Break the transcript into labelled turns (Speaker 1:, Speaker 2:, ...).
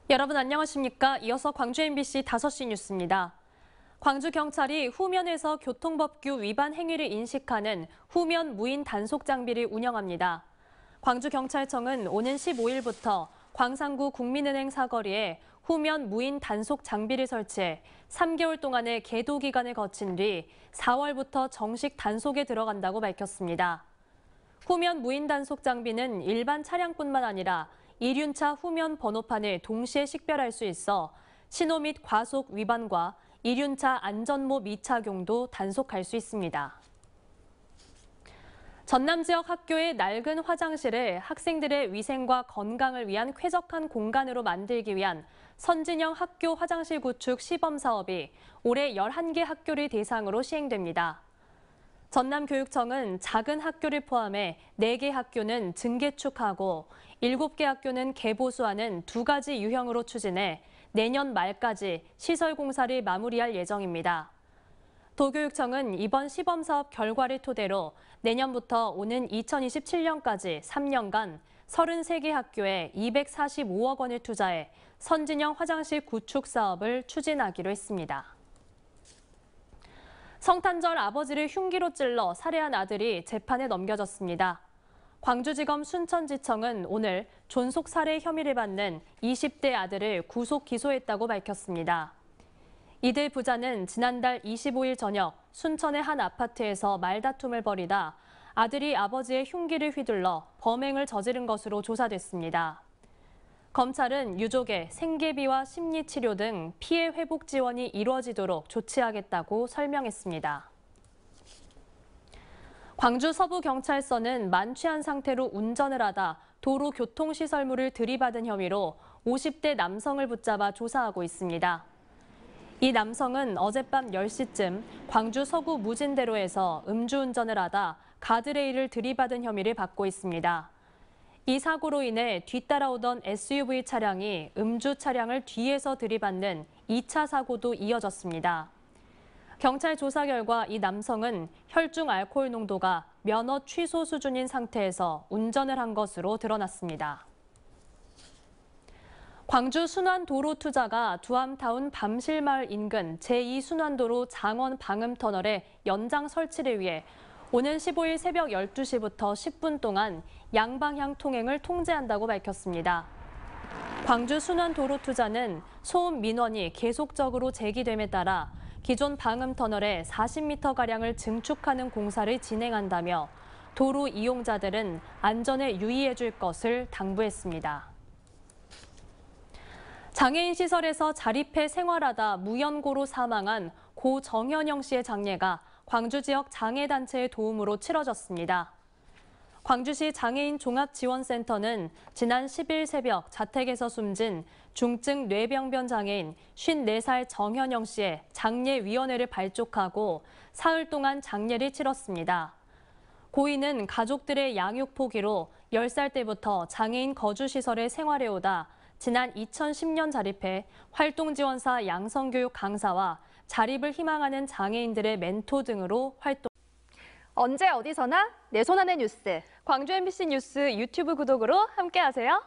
Speaker 1: 여러분 안녕하십니까? 이어서 광주 MBC 5시 뉴스입니다. 광주경찰이 후면에서 교통법규 위반 행위를 인식하는 후면 무인 단속 장비를 운영합니다. 광주경찰청은 오는 15일부터 광산구 국민은행 사거리에 후면 무인 단속 장비를 설치해 3개월 동안의 계도 기간을 거친 뒤 4월부터 정식 단속에 들어간다고 밝혔습니다. 후면 무인 단속 장비는 일반 차량뿐만 아니라 이륜차 후면 번호판을 동시에 식별할 수 있어 신호 및 과속 위반과 이륜차 안전모 미착용도 단속할 수 있습니다. 전남 지역 학교의 낡은 화장실을 학생들의 위생과 건강을 위한 쾌적한 공간으로 만들기 위한 선진형 학교 화장실 구축 시범 사업이 올해 11개 학교를 대상으로 시행됩니다. 전남교육청은 작은 학교를 포함해 4개 학교는 증개축하고 7개 학교는 개보수하는 2가지 유형으로 추진해 내년 말까지 시설 공사를 마무리할 예정입니다. 도교육청은 이번 시범사업 결과를 토대로 내년부터 오는 2027년까지 3년간 33개 학교에 245억 원을 투자해 선진형 화장실 구축 사업을 추진하기로 했습니다. 성탄절 아버지를 흉기로 찔러 살해한 아들이 재판에 넘겨졌습니다. 광주지검 순천지청은 오늘 존속 살해 혐의를 받는 20대 아들을 구속 기소했다고 밝혔습니다. 이들 부자는 지난달 25일 저녁 순천의 한 아파트에서 말다툼을 벌이다 아들이 아버지의 흉기를 휘둘러 범행을 저지른 것으로 조사됐습니다. 검찰은 유족의 생계비와 심리치료 등 피해 회복 지원이 이루어지도록 조치하겠다고 설명했습니다. 광주 서부경찰서는 만취한 상태로 운전을 하다 도로교통시설물을 들이받은 혐의로 50대 남성을 붙잡아 조사하고 있습니다. 이 남성은 어젯밤 10시쯤 광주 서구 무진대로에서 음주운전을 하다 가드레일을 들이받은 혐의를 받고 있습니다. 이 사고로 인해 뒤따라오던 SUV 차량이 음주 차량을 뒤에서 들이받는 2차 사고도 이어졌습니다. 경찰 조사 결과 이 남성은 혈중 알코올 농도가 면허 취소 수준인 상태에서 운전을 한 것으로 드러났습니다. 광주 순환도로투자가 두암타운 밤실마을 인근 제2순환도로 장원 방음터널의 연장 설치를 위해 오는 15일 새벽 12시부터 10분 동안 양방향 통행을 통제한다고 밝혔습니다. 광주 순환도로투자는 소음 민원이 계속적으로 제기됨에 따라 기존 방음터널에 40m가량을 증축하는 공사를 진행한다며 도로 이용자들은 안전에 유의해 줄 것을 당부했습니다. 장애인 시설에서 자립해 생활하다 무연고로 사망한 고 정현영 씨의 장례가 광주 지역 장애단체의 도움으로 치러졌습니다. 광주시 장애인 종합지원센터는 지난 10일 새벽 자택에서 숨진 중증 뇌병변 장애인 54살 정현영 씨의 장례위원회를 발족하고 사흘 동안 장례를 치렀습니다. 고인은 가족들의 양육 포기로 10살 때부터 장애인 거주시설에 생활해오다 지난 2010년 자립해 활동지원사 양성교육 강사와 자립을 희망하는 장애인들의 멘토 등으로 활동.
Speaker 2: 언제 어디서나 내 손 안의 뉴스.
Speaker 1: 광주 MBC 뉴스 유튜브 구독으로 함께하세요.